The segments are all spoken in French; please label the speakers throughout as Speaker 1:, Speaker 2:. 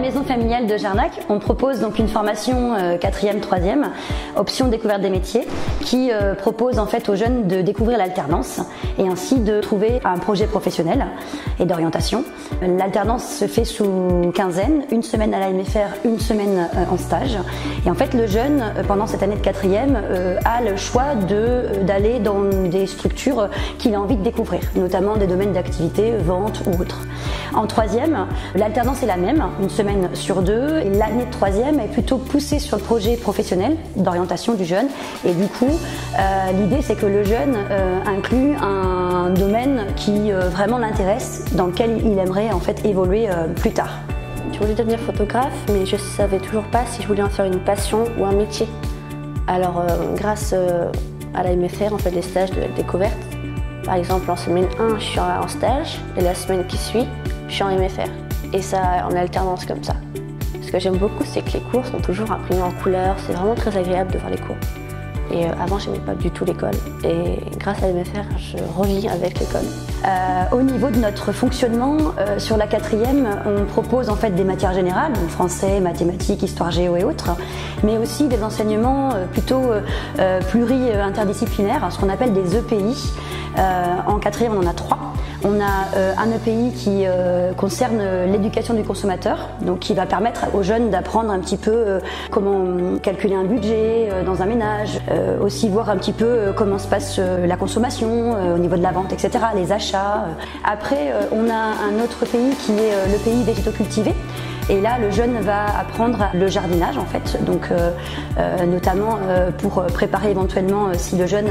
Speaker 1: maison familiale de Jarnac, on propose donc une formation 4e, 3e, option découverte des métiers, qui propose en fait aux jeunes de découvrir l'alternance et ainsi de trouver un projet professionnel et d'orientation. L'alternance se fait sous quinzaine, une semaine à la MFR, une semaine en stage. Et en fait, le jeune, pendant cette année de 4e, a le choix d'aller dans des structures qu'il a envie de découvrir, notamment des domaines d'activité, vente ou autres. En 3e, l'alternance est la même, une semaine sur 2, et l'année de 3e est plutôt poussée sur le projet professionnel d'orientation du jeune. Et du coup, l'idée c'est que le jeune inclut un domaine qui vraiment l'intéresse, dans lequel il aimerait en fait évoluer plus tard.
Speaker 2: Je voulais devenir photographe, mais je ne savais toujours pas si je voulais en faire une passion ou un métier. Alors, grâce à la MFR, on fait des stages de découverte. Par exemple, en semaine 1, je suis en stage, et la semaine qui suit, je suis en MFR. Et ça en alternance comme ça. Ce que j'aime beaucoup, c'est que les cours sont toujours imprimés en couleur, c'est vraiment très agréable de voir les cours. Et avant, je n'aimais pas du tout l'école. Et grâce à MFR, je revis avec l'école.
Speaker 1: Au niveau de notre fonctionnement, sur la 4e, on propose en fait des matières générales, donc français, mathématiques, histoire géo et autres, mais aussi des enseignements plutôt pluri-interdisciplinaires, ce qu'on appelle des EPI. En 4e, on en a 3. On a un EPI qui concerne l'éducation du consommateur, donc qui va permettre aux jeunes d'apprendre un petit peu comment calculer un budget dans un ménage, aussi voir un petit peu comment se passe la consommation au niveau de la vente, etc., les achats. Après, on a un autre EPI qui est l'EPI végéto-cultivé. Et là, le jeune va apprendre le jardinage en fait, donc notamment pour préparer éventuellement si le jeune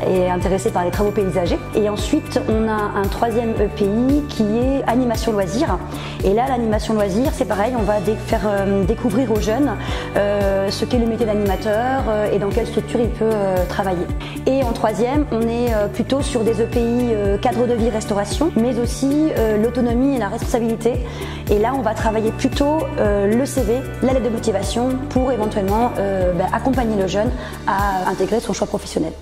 Speaker 1: est intéressé par les travaux paysagers. Et ensuite, on a un 3e EPI qui est animation loisir. Et là, l'animation loisir, c'est pareil, on va faire découvrir aux jeunes ce qu'est le métier d'animateur et dans quelle structure il peut travailler. Et en 3e, on est plutôt sur des EPI cadre de vie restauration, mais aussi l'autonomie et la responsabilité. Et là, on va travailler plutôt le CV, la lettre de motivation pour éventuellement accompagner le jeune à intégrer son choix professionnel.